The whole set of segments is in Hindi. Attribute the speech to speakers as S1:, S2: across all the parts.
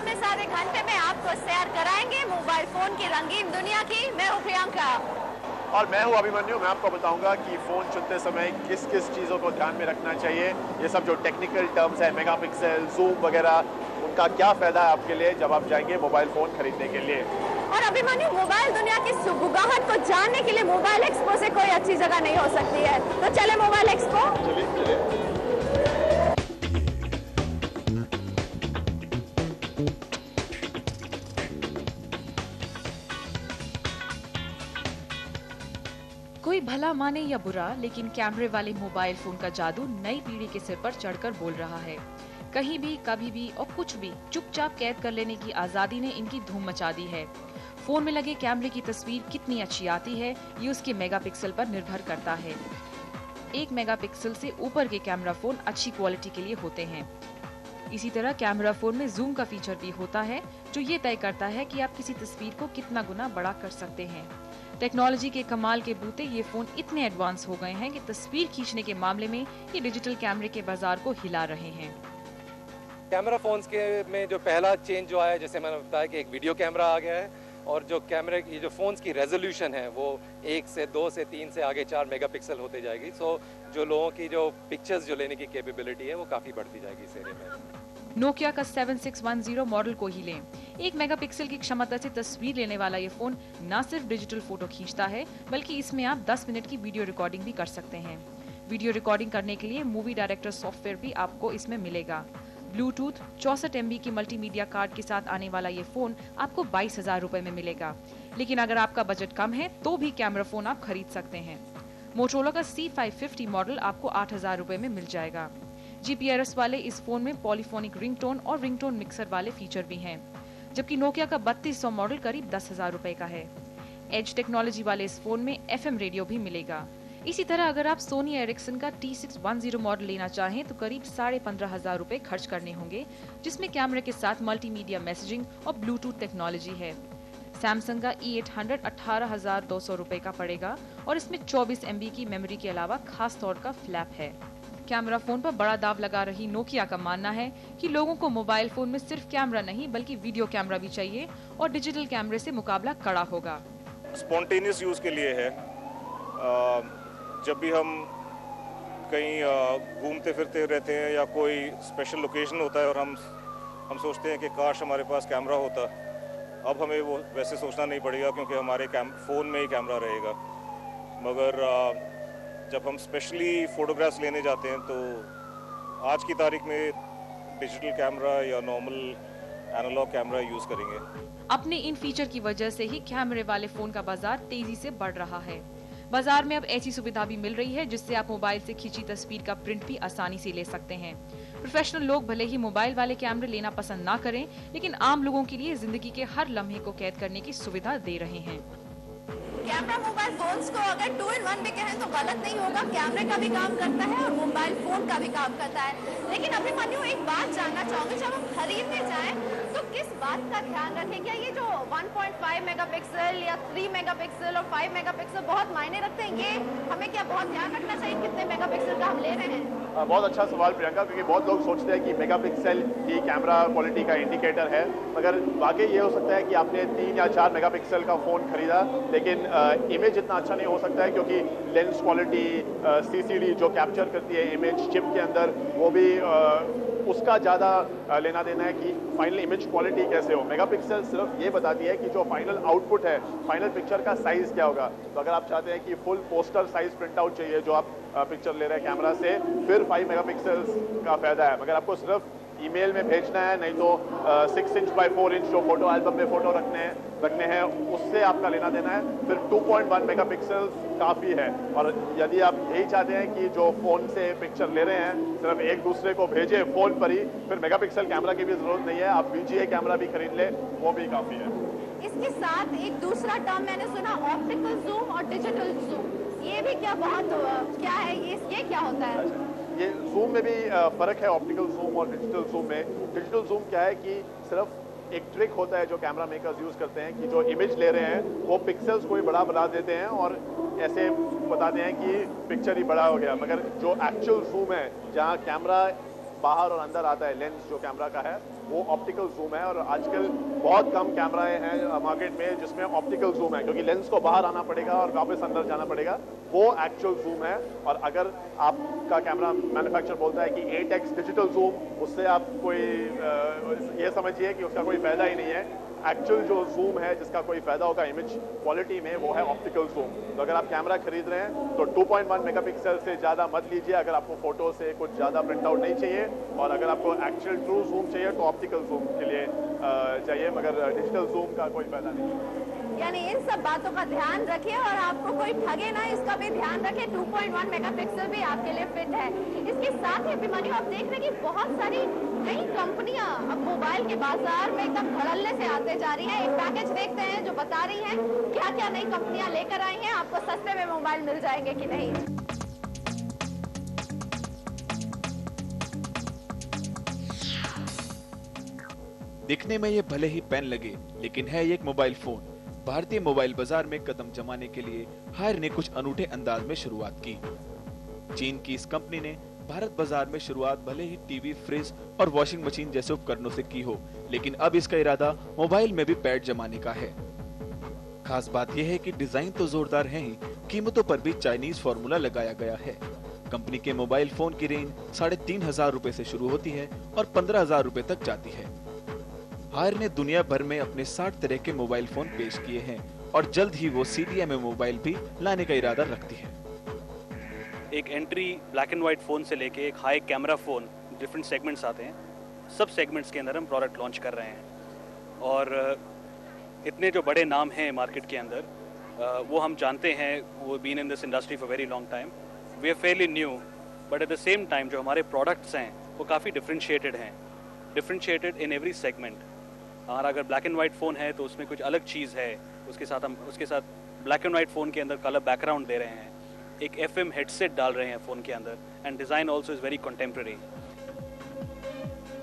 S1: इस आधे घंटे में आपको सैर कराएंगे मोबाइल फोन की रंगीन दुनिया की। मैं हूँ प्रियंका
S2: और मैं हूं अभिमन्यु। मैं आपको बताऊंगा कि फ़ोन चुनते समय किस किस चीज़ों को ध्यान में रखना चाहिए। ये सब जो टेक्निकल टर्म्स है, मेगापिक्सल, जूम वगैरह, उनका क्या फ़ायदा है आपके लिए जब आप जाएंगे मोबाइल फ़ोन खरीदने के लिए।
S1: और अभिमन्यु, मोबाइल दुनिया की सुगबुगाहट को जानने के लिए मोबाइल एक्सपो से कोई अच्छी जगह नहीं हो सकती है। तो चले मोबाइल एक्सपो।
S2: चलिए चलिए।
S3: कोई भला माने या बुरा, लेकिन कैमरे वाले मोबाइल फोन का जादू नई पीढ़ी के सिर पर चढ़कर बोल रहा है। कहीं भी, कभी भी और कुछ भी चुपचाप कैद कर लेने की आजादी ने इनकी धूम मचा दी है। फोन में लगे कैमरे की तस्वीर कितनी अच्छी आती है, ये उसके मेगापिक्सल पर निर्भर करता है। 1 मेगापिक्सल से ऊपर के कैमरा फोन अच्छी क्वालिटी के लिए होते हैं। इसी तरह कैमरा फोन में जूम का फीचर भी होता है, जो ये तय करता है कि आप किसी तस्वीर को कितना गुना बड़ा कर सकते हैं। टेक्नोलॉजी के कमाल के बूते ये फोन इतने एडवांस हो गए हैं कि तस्वीर खींचने के मामले में ये डिजिटल कैमरे के बाजार को हिला रहे हैं।
S4: कैमरा फोन्स के में जो पहला चेंज जो आया है, जैसे मैंने बताया कि एक वीडियो कैमरा आ गया है, और जो कैमरे की जो फोन्स की रेजोल्यूशन है वो 1 से 2 से 3 से आगे 4 मेगापिक्सल होते जाएगी। सो जो लोगों की जो पिक्चर्स जो लेने की कैपेबिलिटी है वो काफ़ी बढ़ती जाएगी इस एरिया में।
S3: नोकिया का 7610 मॉडल को ही लें। 1 मेगापिक्सल की क्षमता से तस्वीर लेने वाला ये फोन न सिर्फ डिजिटल फोटो खींचता है, बल्कि इसमें आप 10 मिनट की वीडियो रिकॉर्डिंग भी कर सकते हैं। वीडियो रिकॉर्डिंग करने के लिए मूवी डायरेक्टर सॉफ्टवेयर भी आपको इसमें मिलेगा। ब्लूटूथ 64 MB की मल्टीमीडिया कार्ड के साथ आने वाला ये फोन आपको 22,000 रुपए में मिलेगा। लेकिन अगर आपका बजट कम है तो भी कैमरा फोन आप खरीद सकते हैं। मोटोरोला का C550 मॉडल आपको 8,000 रुपए में मिल जाएगा। GPRS वाले इस फोन में पॉलीफोनिक रिंगटोन और रिंगटोन मिक्सर वाले फीचर भी हैं, जबकि नोकिया का 3200 मॉडल करीब 10,000 रुपए का है। एज टेक्नोलॉजी वाले इस फोन में FM रेडियो भी मिलेगा। इसी तरह अगर आप सोनी एरिक्सन का T610 मॉडल लेना चाहें तो करीब 15,500 रुपए खर्च करने होंगे, जिसमें कैमरे के साथ मल्टीमीडिया मैसेजिंग और ब्लूटूथ टेक्नोलॉजी है। सैमसंग का E800 18,200 रुपए का पड़ेगा और इसमें 24 MB की मेमोरी के अलावा खास तौर का फ्लैप है। कैमरा फोन पर बड़ा दाव लगा रही नोकिया का मानना है कि लोगों को मोबाइल फोन में सिर्फ कैमरा नहीं बल्कि वीडियो कैमरा भी चाहिए और डिजिटल कैमरे से मुकाबला कड़ा होगा।
S5: स्पॉन्टेनियस यूज़ के लिए है। जब भी हम कहीं घूमते फिरते रहते हैं या कोई स्पेशल लोकेशन होता है और हम सोचते हैं कि काश हमारे पास कैमरा होता। अब हमें वो वैसे सोचना नहीं पड़ेगा क्योंकि हमारे फ़ोन में ही कैमरा रहेगा। मगर जब हम स्पेशली फ़ोटोग्राफ्स लेने जाते हैं तो आज की तारीख में डिजिटल कैमरा या नॉर्मल एनालॉग कैमरा यूज़ करेंगे।
S3: अपने इन फीचर की वजह से ही कैमरे वाले फोन का बाजार तेजी से बढ़ रहा है। बाजार में अब ऐसी सुविधा भी मिल रही है जिससे आप मोबाइल से खींची तस्वीर का प्रिंट भी आसानी से ले सकते हैं। प्रोफेशनल लोग भले ही मोबाइल वाले कैमरे लेना पसंद ना करें, लेकिन आम लोगों के लिए जिंदगी के हर लम्हे को कैद करने की सुविधा दे रहे हैं।
S1: कैमरा मोबाइल फोन्स को अगर 2 in 1 भी कहें तो गलत नहीं होगा। कैमरे का भी काम करता है और मोबाइल फोन का भी काम करता है। लेकिन अभिमन्यु, एक बात जानना चाहूंगी, जब हम खरीदने जाएं तो किस बात का ध्यान रखें? क्या ये जो 1.5 मेगापिक्सल या 3 मेगापिक्सल और 5 मेगापिक्सल बहुत मायने रखते हैं? ये हमें क्या बहुत ध्यान रखना चाहिए कितने मेगापिक्सल का हम ले रहे हैं?
S2: बहुत अच्छा सवाल प्रियंका, क्योंकि बहुत लोग सोचते हैं कि मेगापिक्सल ही कैमरा क्वालिटी का इंडिकेटर है, मगर वाकई ये हो सकता है कि आपने 3 या 4 मेगापिक्सल का फ़ोन खरीदा लेकिन इमेज इतना अच्छा नहीं हो सकता है, क्योंकि लेंस क्वालिटी, CCD जो कैप्चर करती है इमेज चिप के अंदर, वो भी उसका ज़्यादा लेना देना है कि फाइनल इमेज क्वालिटी कैसे हो। मेगापिक्सल सिर्फ ये बताती है कि जो फाइनल आउटपुट है, फाइनल पिक्चर का साइज़ क्या होगा। तो अगर आप चाहते हैं कि full poster size print out चाहिए जो आप पिक्चर ले रहे हैं कैमरा से, फिर 5 मेगापिक्सल्स का फ़ायदा है। मगर आपको सिर्फ ईमेल में भेजना है, नहीं तो 6 इंच बाई 4 इंच जो फोटो एल्बम में फ़ोटो रखने हैं उससे आपका लेना देना है, फिर 2.1 मेगापिक्सल्स काफ़ी है। और यदि आप यही चाहते हैं कि जो फ़ोन से पिक्चर ले रहे हैं सिर्फ एक दूसरे को भेजे फ़ोन पर ही, फिर मेगापिक्सल कैमरा की भी ज़रूरत नहीं है, आप VGA कैमरा भी खरीद लें, वो भी काफ़ी है।
S1: इसके साथ एक दूसरा टर्म मैंने सुना, ऑप्टिकल जूम और डिजिटल जूम। ये भी क्या क्या है? ये क्या होता है?
S2: ये जूम में भी फ़र्क है, ऑप्टिकल जूम और डिजिटल जूम में। डिजिटल जूम क्या है कि सिर्फ एक ट्रिक होता है जो कैमरा मेकर्स यूज़ करते हैं कि जो इमेज ले रहे हैं वो पिक्सल्स को ही बड़ा बना देते हैं और ऐसे बताते हैं कि पिक्चर ही बड़ा हो गया। मगर जो एक्चुअल जूम है, जहाँ कैमरा बाहर और अंदर आता है, लेंस जो कैमरा का है, वो ऑप्टिकल जूम है। और आजकल बहुत कम कैमराएं हैं मार्केट में जिसमें ऑप्टिकल जूम है, क्योंकि लेंस को बाहर आना पड़ेगा और वापस अंदर जाना पड़ेगा। वो एक्चुअल जूम है। और अगर आपका कैमरा मैन्युफैक्चर बोलता है कि 8x डिजिटल जूम, उससे आप कोई ये समझिए कि उसका कोई फायदा ही नहीं है। एक्चुअल जो जूम है जिसका कोई फायदा होगा इमेज क्वालिटी में, वो है ऑप्टिकल जूम। तो अगर आप कैमरा खरीद रहे हैं तो 2.1 मेगापिक्सल से ज़्यादा मत लीजिए अगर आपको फोटो से कुछ ज़्यादा प्रिंट आउट नहीं चाहिए। और अगर आपको एक्चुअल ट्रू जूम चाहिए तो ऑप्टिकल जूम के लिए चाहिए, मगर डिजिटल जूम का कोई फायदा नहीं।
S1: यानी इन सब बातों का ध्यान रखिए और आपको कोई ठगे ना, इसका भी ध्यान रखें। 2.1 मेगापिक्सल भी आपके लिए फिट है। इसके साथ ही अभिमन्यु आप देख रहे हैं कि बहुत सारी नई कंपनियां अब मोबाइल के बाजार में एकदम धड़ल्ले से आते जा रही हैं। एक पैकेज देखते हैं जो बता रही हैं क्या क्या नई कंपनियां लेकर आई हैं, आपको सस्ते में मोबाइल मिल जाएंगे कि नहीं।
S6: दिखने में ये भले ही पेन लगे, लेकिन है ये एक मोबाइल फोन। भारतीय मोबाइल बाजार में कदम जमाने के लिए हायर ने कुछ अनूठे अंदाज में शुरुआत की। चीन की इस कंपनी ने भारत बाजार में शुरुआत भले ही टीवी, फ्रिज और वॉशिंग मशीन जैसे उपकरणों से की हो, लेकिन अब इसका इरादा मोबाइल में भी पैड जमाने का है। खास बात यह है कि डिजाइन तो जोरदार है ही, कीमतों पर भी चाइनीज फॉर्मूला लगाया गया है। कंपनी के मोबाइल फोन की रेंज 3,500 रुपए से शुरू होती है और 15,000 रुपए तक जाती है। हायर ने दुनिया भर में अपने 60 तरह के मोबाइल फोन पेश किए हैं और जल्द ही वो CDMA मोबाइल भी लाने का इरादा रखती है।
S7: एक entry black and white phone से लेके एक high camera phone, different segments आते हैं। सब सेगमेंट्स के अंदर हम प्रोडक्ट लॉन्च कर रहे हैं और इतने जो बड़े नाम हैं मार्केट के अंदर वो हम जानते हैं, वो been in this industry for very long time. We are fairly new, but at the same time जो हमारे प्रोडक्ट्स हैं वो काफ़ी डिफरेंशिएटेड हैं, डिफरेंशिएटेड इन एवरी सेगमेंट। हमारा अगर ब्लैक एंड वाइट फ़ोन है तो उसमें कुछ अलग चीज़ है, उसके साथ ब्लैक एंड वाइट फ़ोन के अंदर कलर बैकग्राउंड दे रहे हैं, एक FM हेडसेट डाल रहे हैं फ़ोन के अंदर, and design also is very contemporary.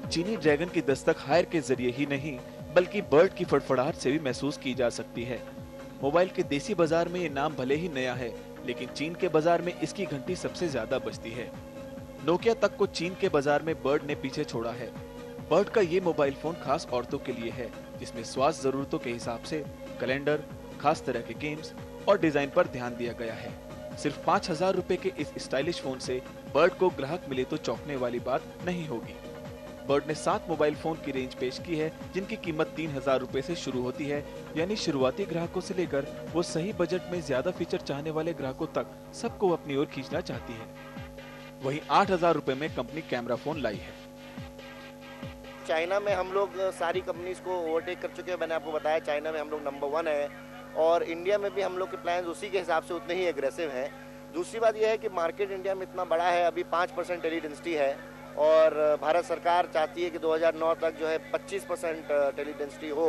S6: चीनी ड्रैगन की दस्तक हायर के जरिए ही नहीं बल्कि बर्ड की फड़फड़ाहट से भी महसूस की जा सकती है। मोबाइल के देसी बाजार में ये नाम भले ही नया है, लेकिन चीन के बाजार में इसकी घंटी सबसे ज्यादा बजती है। नोकिया तक को चीन के बाजार में बर्ड ने पीछे छोड़ा है। बर्ड का ये मोबाइल फोन खास औरतों के लिए है, जिसमें स्वास्थ्य जरूरतों के हिसाब से कैलेंडर, खास तरह के गेम्स और डिजाइन पर ध्यान दिया गया है। सिर्फ 5,000 रुपए के इस स्टाइलिश फोन से बर्ड को ग्राहक मिले तो चौंकने वाली बात नहीं होगी। बर्ड ने 7 मोबाइल फोन की रेंज पेश की है, जिनकी कीमत 3,000 रुपए से शुरू होती है, यानी शुरुआती ग्राहकों से लेकर वो सही बजट में ज्यादा फीचर चाहने वाले ग्राहकों तक सबको अपनी ओर खींचना चाहती है। वहीं 8,000 रुपए में कंपनी कैमरा फोन लाई है।
S8: चाइना में हम लोग सारी कंपनीज को ओवरटेक कर चुके हैं। मैंने आपको बताया चाइना में हम लोग नंबर 1 है और इंडिया में भी हम लोग के प्लान्स उसी के हिसाब से उतने ही एग्रेसिव हैं। दूसरी बात यह है कि मार्केट इंडिया में इतना बड़ा है, अभी 5% टेली डेंसिटी है और भारत सरकार चाहती है कि 2009 तक जो है 25% टेली डेंसिटी हो।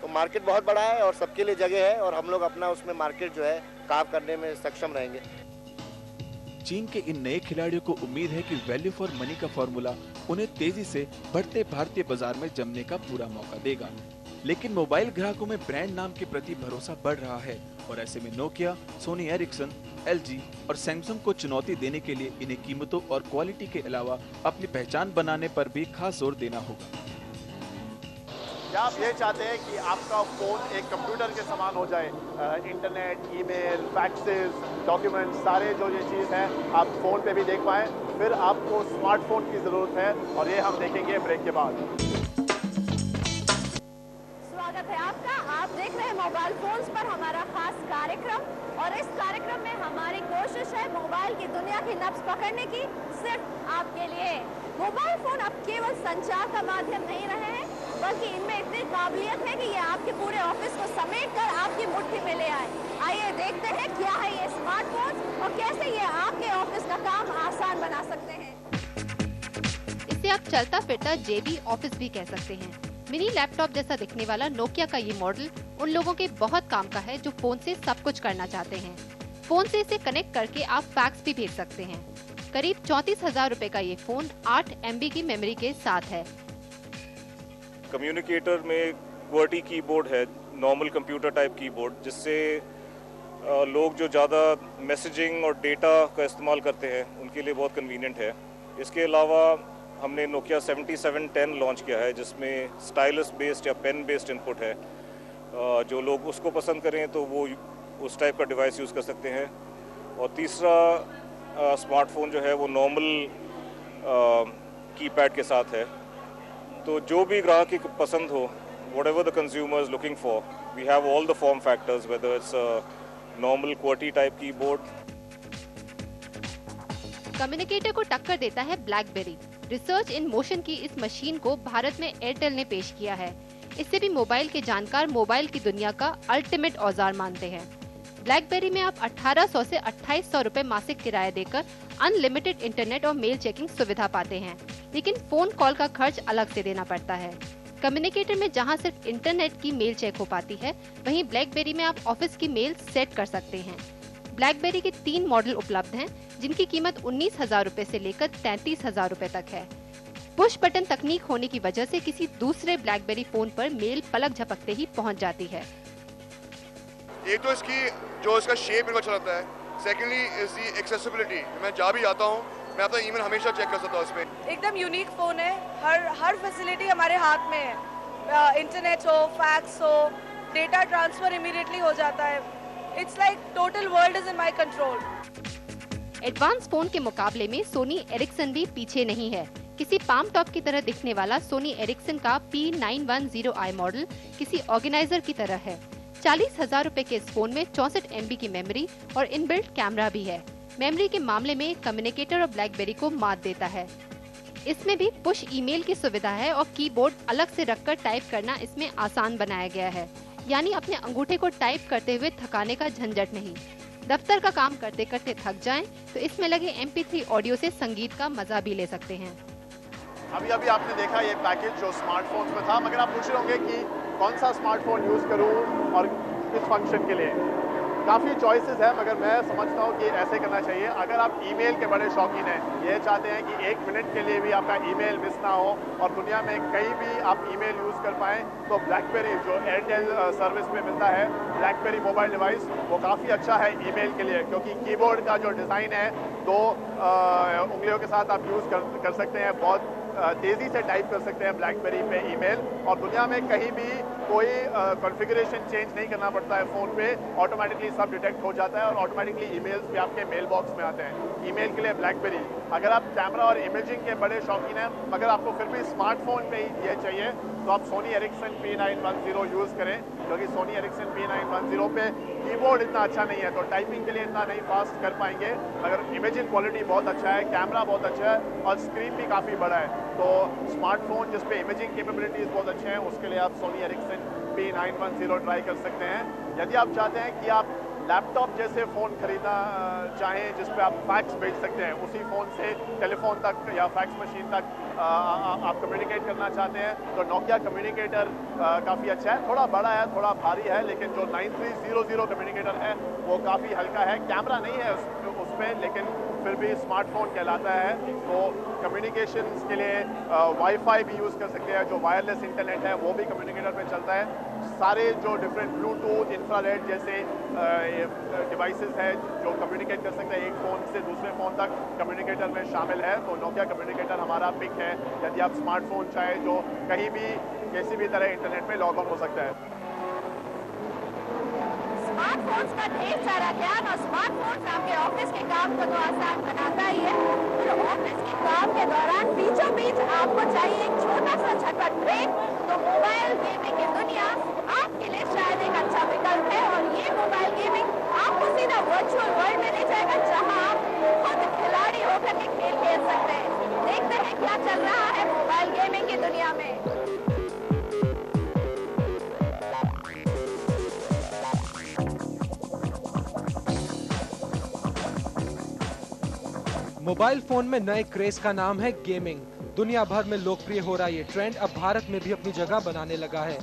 S8: तो मार्केट बहुत बड़ा है और सबके लिए जगह है और हम लोग अपना उसमें मार्केट जो है कार्व करने में सक्षम रहेंगे।
S6: चीन के इन नए खिलाड़ियों को उम्मीद है कि वैल्यू फॉर मनी का फॉर्मूला उन्हें तेजी से बढ़ते भारतीय बाजार में जमने का पूरा मौका देगा। लेकिन मोबाइल ग्राहकों में ब्रांड नाम के प्रति भरोसा बढ़ रहा है और ऐसे में नोकिया, सोनी एरिक्सन, LG और सैमसंग को चुनौती देने के लिए इन्हें कीमतों और क्वालिटी के अलावा अपनी पहचान बनाने पर भी खास जोर देना होगा।
S2: क्या आप ये चाहते हैं कि आपका फोन एक कंप्यूटर के समान हो जाए? इंटरनेट, ईमेल, फैक्सेस, डॉक्यूमेंट, सारे जो ये चीज़ है आप फोन पे भी देख पाएं? फिर आपको स्मार्टफोन की ज़रूरत है और ये हम देखेंगे ब्रेक के बाद।
S1: स्वागत है आपका। आप देख रहे हैं मोबाइल फोन्स पर हमारा खास कार्यक्रम और इस कार्यक्रम में हमारी कोशिश है मोबाइल की दुनिया की नब्ज पकड़ने की, सिर्फ आपके लिए। मोबाइल फोन अब केवल संचार का माध्यम नहीं रहे हैं, बल्कि इनमें इतनी काबिलियत है कि ये आपके पूरे ऑफिस को समेट कर आपकी मुट्ठी में ले आए। आइए देखते हैं क्या है ये स्मार्टफोन और कैसे ये आपके ऑफिस का काम आसान बना सकते हैं।
S9: इसे आप चलता फिरता जेबी ऑफिस भी कह सकते हैं। मिनी लैपटॉप जैसा दिखने वाला नोकिया का ये मॉडल उन लोगों के बहुत काम का है जो फोन से सब कुछ करना चाहते हैं। फोन से इसे कनेक्ट करके आप फैक्स भी भेज सकते हैं। करीब 34,000 रुपए का ये फोन 8 MB की मेमोरी के साथ है।
S5: कम्युनिकेटर में QWERTY कीबोर्ड है, नॉर्मल कंप्यूटर टाइप कीबोर्ड, जिससे लोग जो ज़्यादा मैसेजिंग और डेटा का इस्तेमाल करते हैं उनके लिए बहुत कन्वीनियंट है। इसके अलावा हमने नोकिया 7710 लॉन्च किया है, जिसमें स्टाइलस बेस्ड या पेन बेस्ड इनपुट है। जो लोग उसको पसंद करें तो वो उस टाइप का डिवाइस यूज़ कर सकते हैं। और तीसरा स्मार्टफोन जो है वो नॉर्मल कीपैड के साथ है। तो जो भी ग्राहक की पसंद हो, whatever the consumer is looking for, we have all the form factors, whether it's a normal QWERTY type keyboard.
S9: Communicator को टक्कर देता है ब्लैकबेरी। रिसर्च इन मोशन की इस मशीन को भारत में एयरटेल ने पेश किया है। इससे भी मोबाइल के जानकार मोबाइल की दुनिया का अल्टीमेट औजार मानते हैं। ब्लैकबेरी में आप 1800 से 2800 रुपए मासिक किराया देकर अनलिमिटेड इंटरनेट और मेल चेकिंग सुविधा पाते हैं, लेकिन फोन कॉल का खर्च अलग से देना पड़ता है। कम्युनिकेटर में जहां सिर्फ इंटरनेट की मेल चेक हो पाती है, वहीं ब्लैकबेरी में आप ऑफिस की मेल सेट कर सकते हैं। ब्लैकबेरी के 3 मॉडल उपलब्ध हैं, जिनकी कीमत 19,000 रुपए से लेकर 33,000 रुपए तक है। पुश बटन तकनीक होने की वजह से किसी दूसरे ब्लैकबेरी फोन पर मेल पलक झपकते ही पहुंच जाती है।
S10: एक तो इसका शेप मेरे को अच्छा लगता है, सेकेंडली इसकी एक्सेसिबिलिटी। मैं जहाँ भी जाता हूँ मैं अपना ईमेल हमेशा चेक कर सकता हूँ इसमें।
S11: एकदम यूनिक फोन है, हर फैसिलिटी हमारे हाथ में है। इंटरनेट हो, फैक्स हो, डेटा ट्रांसफर इमीडिएटली हो जाता है। It's like total world is in my control.
S9: Advance phone के मुकाबले में सोनी एरिक्सन भी पीछे नहीं है। किसी पाम टॉप की तरह दिखने वाला सोनी एरिक्सन का P910i मॉडल किसी ऑर्गेनाइजर की तरह है। 40,000 रुपए के इस फोन में 64 MB की मेमोरी और इनबिल्ट कैमरा भी है। मेमोरी के मामले में कम्युनिकेटर और ब्लैकबेरी को मात देता है। इसमें भी पुश ईमेल की सुविधा है और कीबोर्ड अलग से रखकर टाइप करना इसमें आसान बनाया गया है, यानी अपने अंगूठे को टाइप करते हुए थकाने का झंझट नहीं। दफ्तर का काम करते करते थक जाएं, तो इसमें लगे MP3 ऑडियो से संगीत का मजा भी ले सकते हैं।
S2: अभी आपने देखा ये पैकेज जो स्मार्टफोन में था, मगर आप पूछ रहे होंगे कि कौन सा स्मार्टफोन यूज़ करूं और किस फंक्शन के लिए। काफ़ी चॉइसेस है, मगर मैं समझता हूँ कि ऐसे करना चाहिए। अगर आप ईमेल के बड़े शौकीन हैं, ये चाहते हैं कि 1 मिनट के लिए भी आपका ईमेल मिस ना हो और दुनिया में कहीं भी आप ईमेल यूज़ कर पाएँ, तो ब्लैकबेरी जो एयरटेल सर्विस में मिलता है, ब्लैकबेरी मोबाइल डिवाइस, वो काफ़ी अच्छा है ईमेल के लिए, क्योंकि कीबोर्ड का जो डिज़ाइन है 2 उंगलियों के साथ आप यूज़ कर सकते हैं। बहुत तेज़ी से टाइप कर सकते हैं ब्लैकबेरी पे ईमेल, और दुनिया में कहीं भी कोई कॉन्फ़िगरेशन चेंज नहीं करना पड़ता है। फ़ोन पे ऑटोमेटिकली सब डिटेक्ट हो जाता है और ऑटोमेटिकली ईमेल्स भी आपके मेल बॉक्स में आते हैं। ईमेल के लिए ब्लैकबेरी। अगर आप कैमरा और इमेजिंग के बड़े शौकीन हैं, मगर आपको फिर भी स्मार्टफोन पे ही ये चाहिए, तो आप सोनी एरिक्सन P910 यूज़ करें, क्योंकि सोनी एरिक्सन P910 पे कीबोर्ड इतना अच्छा नहीं है, तो टाइपिंग के लिए इतना नहीं फास्ट कर पाएंगे, मगर इमेजिंग क्वालिटी बहुत अच्छा है, कैमरा बहुत अच्छा है और स्क्रीन भी काफ़ी बड़ा है। तो स्मार्टफोन जिस पे इमेजिंग कैपेबिलिटीज़ बहुत अच्छे हैं, उसके लिए आप सोनी एरिक्सन P910 ट्राई कर सकते हैं। यदि आप चाहते हैं कि आप लैपटॉप जैसे फ़ोन खरीदना चाहें जिस पे आप फैक्स भेज सकते हैं, उसी फ़ोन से टेलीफोन तक या फैक्स मशीन तक आप कम्युनिकेट करना चाहते हैं, तो नोकिया कम्युनिकेटर काफ़ी अच्छा है। थोड़ा बड़ा है, थोड़ा भारी है, लेकिन जो 9300 कम्युनिकेटर है वो काफ़ी हल्का है। कैमरा नहीं है उसमें, लेकिन फिर भी स्मार्टफोन कहलाता है। तो कम्युनिकेशंस के लिए वाईफाई भी यूज़ कर सकते हैं, जो वायरलेस इंटरनेट है वो भी कम्युनिकेटर में चलता है। सारे जो डिफरेंट ब्लूटूथ, इंफ्रारेड जैसे डिवाइसेस हैं जो कम्युनिकेट कर सकते हैं एक फ़ोन से दूसरे फ़ोन तक, कम्युनिकेटर में शामिल है। तो नोकिया कम्युनिकेटर हमारा पिक है यदि आप स्मार्टफोन चाहे जो कहीं भी किसी भी तरह इंटरनेट में लॉग ऑन हो सकता है।
S1: स्मार्टफोन्स का ढेर सारा ज्ञान और स्मार्टफोन्स आपके ऑफिस के काम को तो आसान बनाता ही है, फिर ऑफिस के काम के दौरान बीचों बीच आपको चाहिए एक छोटा सा झटपट ब्रेक, तो मोबाइल गेमिंग की दुनिया आपके लिए शायद एक अच्छा विकल्प है। और ये मोबाइल गेमिंग आपको सीधा वर्चुअल वर्ल्ड में ले जाएगा, जहां आप खुद खिलाड़ी होकर के खेल खेल सकते हैं। देखते हैं क्या चल रहा है मोबाइल गेमिंग की दुनिया में।
S12: मोबाइल फोन में नए क्रेज का नाम है गेमिंग। दुनिया भर में लोकप्रिय हो रहा ये ट्रेंड अब भारत में भी अपनी जगह बनाने लगा है।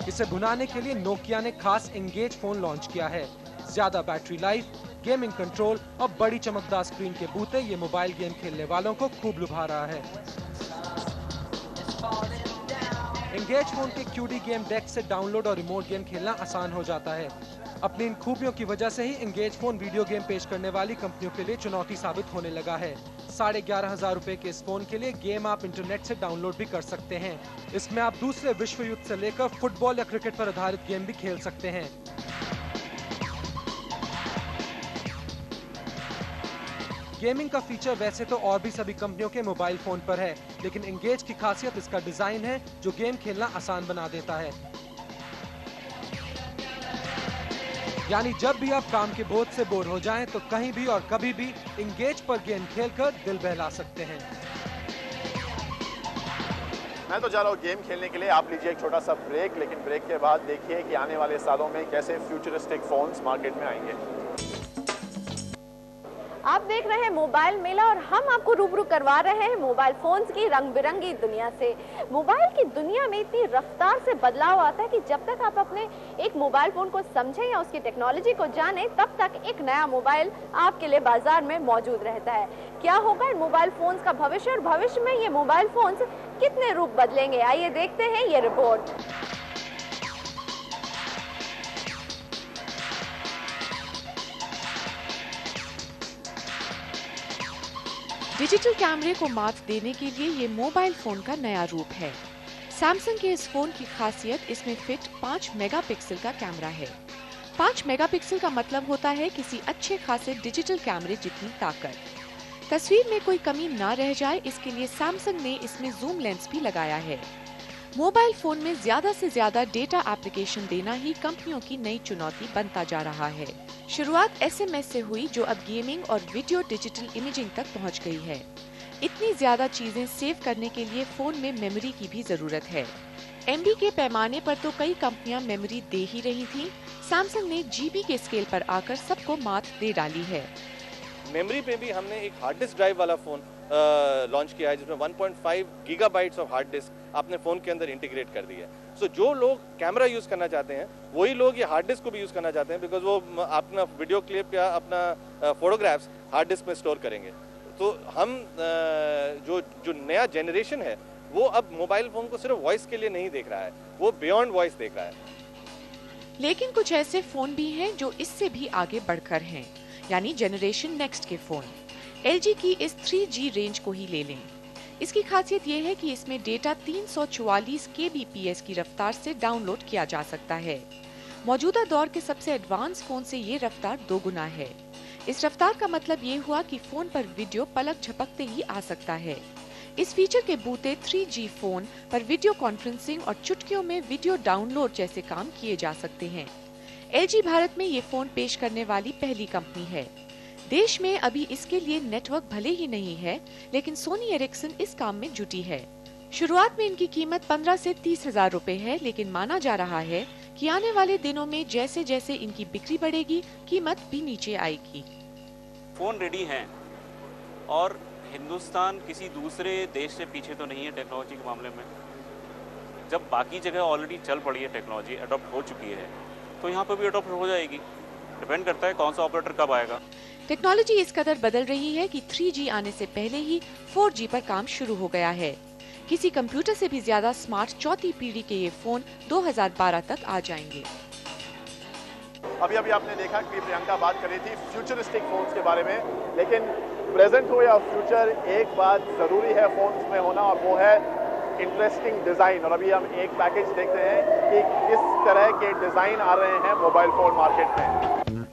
S12: इसे भुनाने के लिए नोकिया ने खास एंगेज फोन लॉन्च किया है। ज्यादा बैटरी लाइफ, गेमिंग कंट्रोल और बड़ी चमकदार स्क्रीन के बूते ये मोबाइल गेम खेलने वालों को खूब लुभा रहा है। एंगेज फोन के QD गेम डेक से डाउनलोड और रिमोट गेम खेलना आसान हो जाता है। अपनी इन खूबियों की वजह से ही एंगेज फोन वीडियो गेम पेश करने वाली कंपनियों के लिए चुनौती साबित होने लगा है। 11,500 रुपए के इस फोन के लिए गेम आप इंटरनेट से डाउनलोड भी कर सकते हैं। इसमें आप दूसरे विश्व युद्ध से लेकर फुटबॉल या क्रिकेट पर आधारित गेम भी खेल सकते हैं। गेमिंग का फीचर वैसे तो और भी सभी कंपनियों के मोबाइल फोन पर है, लेकिन एंगेज की खासियत इसका डिजाइन है जो गेम खेलना आसान बना देता है। यानी जब भी आप काम के बोझ से बोर हो जाएं तो कहीं भी और कभी भी एंगेज पर गेम खेलकर दिल बहला सकते हैं।
S2: मैं तो जा रहा हूँ गेम खेलने के लिए, आप लीजिए एक छोटा सा ब्रेक, लेकिन ब्रेक के बाद देखिए कि आने वाले सालों में कैसे फ्यूचरिस्टिक फोन्स मार्केट में आएंगे।
S1: आप देख रहे हैं मोबाइल मेला और हम आपको रूबरू करवा रहे हैं मोबाइल फोन्स की रंग बिरंगी दुनिया से। मोबाइल की दुनिया में इतनी रफ्तार से बदलाव आता है कि जब तक आप अपने एक मोबाइल फोन को समझें या उसकी टेक्नोलॉजी को जानें, तब तक एक नया मोबाइल आपके लिए बाजार में मौजूद रहता है। क्या होगा इन मोबाइल फोन्स का भविष्य और भविष्य में ये मोबाइल फोन्स कितने रूप बदलेंगे, आइए देखते हैं ये रिपोर्ट।
S13: डिजिटल कैमरे को मात देने के लिए ये मोबाइल फोन का नया रूप है। सैमसंग के इस फोन की खासियत इसमें फिट 5 मेगापिक्सल का कैमरा है। 5 मेगापिक्सल का मतलब होता है किसी अच्छे खासे डिजिटल कैमरे जितनी ताकत। तस्वीर में कोई कमी ना रह जाए, इसके लिए सैमसंग ने इसमें जूम लेंस भी लगाया है। मोबाइल फोन में ज्यादा से ज्यादा डेटा एप्लीकेशन देना ही कंपनियों की नई चुनौती बनता जा रहा है। शुरुआत SMS से हुई, जो अब गेमिंग और वीडियो डिजिटल इमेजिंग तक पहुंच गई है। इतनी ज्यादा चीजें सेव करने के लिए फोन में मेमोरी की भी जरूरत है। MB के पैमाने पर तो कई कंपनियां मेमोरी दे ही रही थीं। सैमसंग ने GB के स्केल पर आकर सबको मात दे डाली है।
S4: मेमोरी पे भी हमने एक हार्ड डिस्क ड्राइव वाला फोन लॉन्च किया है, जिसमें 1.5 गीगाबाइट्स ऑफ हार्ड डिस्क आपने फोन के अंदर इंटीग्रेट कर दी है। सो जो लोग कैमरा यूज करना चाहते हैं वही लोग ये हार्ड डिस्क को भी यूज करना चाहते हैं, बिकॉज वो अपना वीडियो क्लिप या अपना फोटोग्राफ्स हार्ड डिस्क में स्टोर करेंगे। तो हम जो नया जनरेशन है वो अब मोबाइल फोन को सिर्फ वॉइस के लिए नहीं देख रहा है, वो बियॉन्ड वॉइस देख रहा है।
S13: लेकिन कुछ ऐसे फोन भी हैं जो इससे भी आगे बढ़कर हैं, यानी जनरेशन नेक्स्ट के फोन। LG की इस 3G रेंज को ही ले लें। इसकी खासियत ये है कि इसमें डेटा 344 kbps की रफ्तार से डाउनलोड किया जा सकता है। मौजूदा दौर के सबसे एडवांस फोन से ये रफ्तार 2 गुना है। इस रफ्तार का मतलब ये हुआ कि फोन पर वीडियो पलक झपकते ही आ सकता है। इस फीचर के बूते 3G फोन पर वीडियो कॉन्फ्रेंसिंग और चुटकियों में वीडियो डाउनलोड जैसे काम किए जा सकते हैं। LG भारत में ये फोन पेश करने वाली पहली कंपनी है। देश में अभी इसके लिए नेटवर्क भले ही नहीं है, लेकिन सोनी एरिक्सन इस काम में जुटी है। शुरुआत में इनकी कीमत 15 से 30 हजार रुपए है, लेकिन माना जा रहा है कि आने वाले दिनों में जैसे जैसे इनकी बिक्री बढ़ेगी, कीमत भी नीचे आएगी।
S14: फोन रेडी हैं और हिंदुस्तान किसी दूसरे देश से पीछे तो नहीं है टेक्नोलॉजी के मामले में। जब बाकी जगह ऑलरेडी चल पड़ी है, टेक्नोलॉजी अडॉप्ट हो चुकी है, तो यहाँ पर भी अडॉप्ट हो जाएगी। डिपेंड करता है कौन सा ऑपरेटर कब आएगा।
S13: टेक्नोलॉजी इस कदर बदल रही है कि 3G आने से पहले ही 4G पर काम शुरू हो गया है। किसी कंप्यूटर से भी ज्यादा स्मार्ट चौथी पीढ़ी के ये फोन 2012 तक आ जाएंगे।
S2: अभी आपने देखा कि प्रियंका बात कर रही थी फ्यूचरिस्टिक फोन्स के बारे में, लेकिन प्रेजेंट हो या फ्यूचर, एक बात जरूरी है फोन्स में होना, और वो है इंटरेस्टिंग डिजाइन। और अभी हम एक पैकेज देखते हैं कि किस तरह के डिजाइन आ रहे हैं मोबाइल फोन मार्केट में।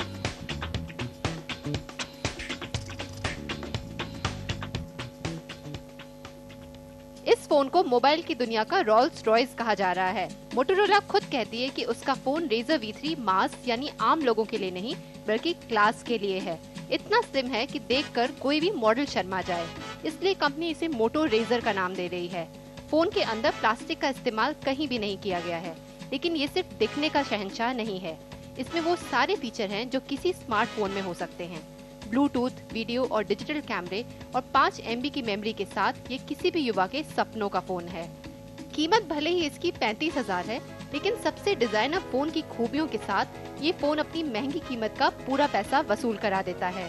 S9: इस फोन को मोबाइल की दुनिया का रोल्स रॉयस कहा जा रहा है। मोटोरोला खुद कहती है कि उसका फोन रेजर V3 मास यानी आम लोगों के लिए नहीं, बल्कि क्लास के लिए है। इतना स्लिम है कि देखकर कोई भी मॉडल शर्मा जाए, इसलिए कंपनी इसे मोटो रेजर का नाम दे रही है। फोन के अंदर प्लास्टिक का इस्तेमाल कहीं भी नहीं किया गया है, लेकिन ये सिर्फ दिखने का शहंशाह नहीं है। इसमें वो सारे फीचर हैं जो किसी स्मार्टफोन में हो सकते हैं। ब्लूटूथ, वीडियो और डिजिटल कैमरे और 5 MB की मेमोरी के साथ ये किसी भी युवा के सपनों का फोन है। कीमत भले ही इसकी 35,000 है, लेकिन सबसे डिजाइनर फोन की खूबियों के साथ ये फोन अपनी महंगी कीमत का पूरा पैसा वसूल करा देता है।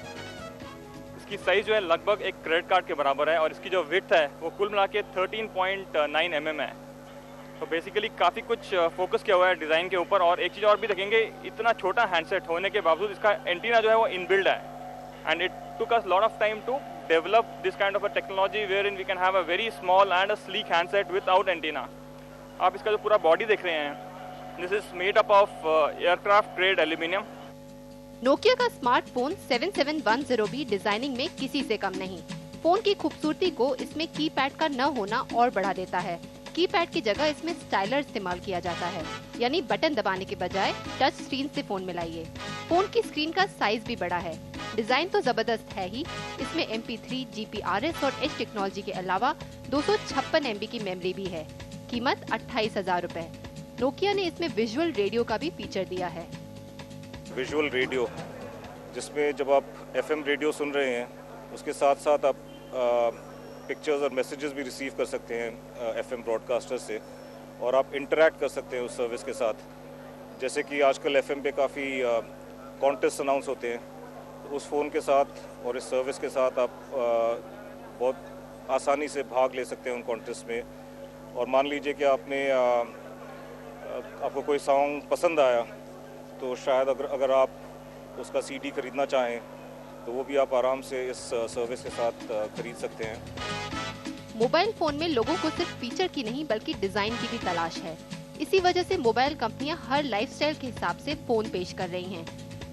S15: इसकी साइज जो है लगभग एक क्रेडिट कार्ड के बराबर है और इसकी जो विड्थ है वो कुल मिला के 13.9 mm है। तो बेसिकली काफ़ी कुछ फोकस किया हुआ है डिज़ाइन के ऊपर। और एक चीज़ और भी देखेंगे, इतना छोटा हैंडसेट होने के बावजूद इसका एंटीना जो है वो इनबिल्ड है। And it took us lot of time to develop this kind of a technology wherein we can have a very small and a sleek handset without antenna. आप इसका जो पूरा बॉडी देख रहे हैं, this is made up of aircraft grade aluminium.
S9: Nokia का स्मार्टफोन 7710 भी डिजाइनिंग में किसी से कम नहीं। फोन की खूबसूरती को इसमें कीपैड का न होना और बढ़ा देता है। कीपैड की जगह इसमें स्टाइलर इस्तेमाल किया जाता है, यानी बटन दबाने के बजाय टच स्क्रीन से फोन मिलाइए। फोन की स्क्रीन का साइज भी बड़ा है। डिजाइन तो जबरदस्त है ही, इसमें MP3, GPRS और एच टेक्नोलॉजी के अलावा 256 MB की मेमोरी भी है। कीमत 28,000 रुपए। नोकिया ने इसमें विजुअल रेडियो का भी फीचर दिया है।
S5: विजुअल रेडियो, जिसमें जब आप FM रेडियो सुन रहे हैं उसके साथ साथ आप पिक्चर्स और मैसेजेस भी रिसीव कर सकते हैं FM ब्रॉडकास्टर से, और आप इंटरैक्ट कर सकते हैं उस सर्विस के साथ। जैसे कि आजकल FM पे काफ़ी कॉन्टेस्ट अनाउंस होते हैं, तो उस फ़ोन के साथ और इस सर्विस के साथ आप बहुत आसानी से भाग ले सकते हैं उन कॉन्टेस्ट में। और मान लीजिए कि आपको कोई सॉन्ग पसंद आया, तो शायद अगर आप उसका CD खरीदना चाहें तो वो भी आप आराम से इस सर्विस के साथ खरीद सकते हैं।
S9: मोबाइल फोन में लोगों को सिर्फ फीचर की नहीं बल्कि डिजाइन की भी तलाश है। इसी वजह से मोबाइल कंपनियां हर लाइफस्टाइल के हिसाब से फोन पेश कर रही हैं।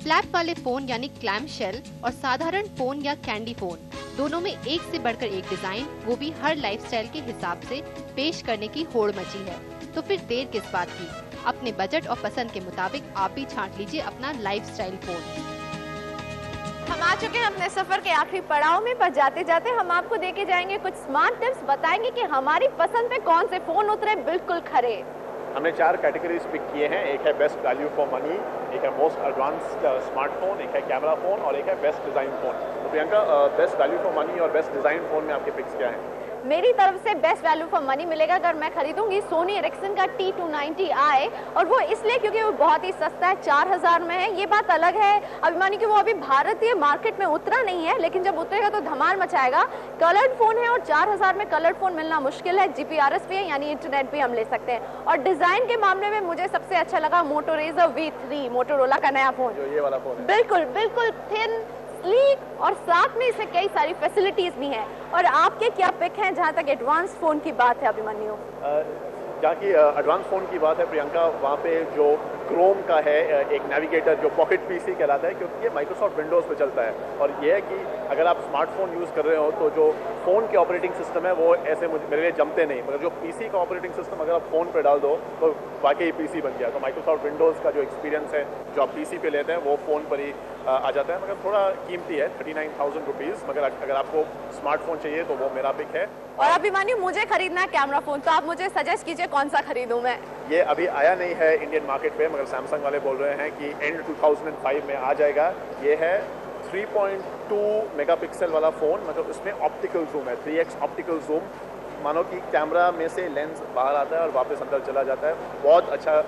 S9: फ्लैप वाले फोन यानी क्लैम शेल और साधारण फोन या कैंडी फोन, दोनों में एक से बढ़कर एक डिजाइन, वो भी हर लाइफस्टाइल के हिसाब से पेश करने की होड़ मची है। तो फिर देर किस बात की, अपने बजट और पसंद के मुताबिक आप भी छांट लीजिए अपना लाइफस्टाइल फोन।
S1: हम आ चुके हैं अपने सफर के आखिरी पड़ाव में, पर जाते जाते हम आपको देके जाएंगे कुछ स्मार्ट टिप्स, बताएंगे कि हमारी पसंद पे कौन से फोन उतरे बिल्कुल खरे।
S2: हमने 4 कैटेगरीज पिक किए हैं। एक है बेस्ट वैल्यू फॉर मनी, एक है मोस्ट एडवांस्ड स्मार्टफोन, एक है कैमरा फोन और एक है बेस्ट डिजाइन फोन। तो Priyanka, best value for money और बेस्ट डिजाइन फोन में आपके पिक्स क्या हैं?
S1: मेरी तरफ से बेस्ट वैल्यू फॉर मनी मिलेगा अगर मैं खरीदूंगी सोनी एरिक्सन का T290i, और वो इसलिए क्योंकि वो बहुत ही सस्ता है, 4000 में है। ये बात अलग है अभिमानी कि वो अभी भारतीय मार्केट में उतरा नहीं है, लेकिन जब उतरेगा तो धमाल मचाएगा। कलर्ड फोन है और 4000 में कलर्ड फोन मिलना मुश्किल है। GPRS भी है, यानी इंटरनेट भी हम ले सकते हैं। और डिजाइन के मामले में मुझे सबसे अच्छा लगा मोटो रेजर V3, मोटोरोला का नया फोन,
S2: जो ये वाला फोन है।
S1: बिल्कुल बिल्कुल थिन, स्लीक और साथ में इसे कई सारी फैसिलिटीज भी हैं। और आपके क्या पिक हैं जहां तक एडवांस फोन की बात है अभिमन्यु?
S2: जहाँ की एडवांस फ़ोन की बात है प्रियंका, वहाँ पे जो क्रोम का है एक नेविगेटर जो पॉकेट PC कहलाता है, क्योंकि ये माइक्रोसॉफ्ट विंडोज़ पे चलता है। और ये है कि अगर आप स्मार्टफोन यूज़ कर रहे हो तो जो फ़ोन के ऑपरेटिंग सिस्टम है वो ऐसे मेरे लिए जमते नहीं, मगर जो PC का ऑपरेटिंग सिस्टम अगर आप फ़ोन पे डाल दो तो वाकई PC बन गया। तो माइक्रोसॉफ्ट विंडोज़ का जो एक्सपीरियंस है जो आप PC पे लेते हैं वो फ़ोन पर ही आ जाता है, मगर थोड़ा कीमती है, 39,000 रुपीज़। मगर अगर आपको स्मार्टफोन चाहिए तो वो मेरा पिक है।
S1: और अभिमान्यु, मुझे खरीदना है कैमरा फोन, तो आप मुझे सजेस्ट कीजिए कौन सा खरीदूं मैं?
S2: ये अभी आया नहीं है इंडियन मार्केट पे, मगर सैमसंग वाले बोल रहे हैं कि एंड 2005 में आ जाएगा। ये है 3.2 मेगापिक्सल वाला फ़ोन, मतलब इसमें ऑप्टिकल जूम है, 3x ऑप्टिकल जूम। मानो कि कैमरा में से लेंस बाहर आता है और वापस अंदर चला जाता है। बहुत अच्छा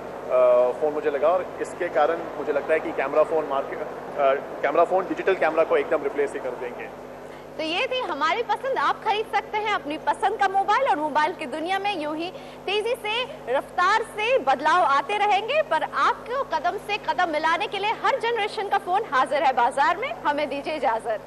S2: फ़ोन मुझे लगा, और इसके कारण मुझे लगता है कि कैमरा फ़ोन डिजिटल कैमरा को एकदम रिप्लेस ही कर देंगे।
S1: तो ये थी हमारी पसंद। आप खरीद सकते हैं अपनी पसंद का मोबाइल, और मोबाइल की दुनिया में यूं ही तेजी से, रफ्तार से बदलाव आते रहेंगे, पर आपको कदम से कदम मिलाने के लिए हर जनरेशन का फोन हाजिर है बाजार में। हमें दीजिए इजाजत।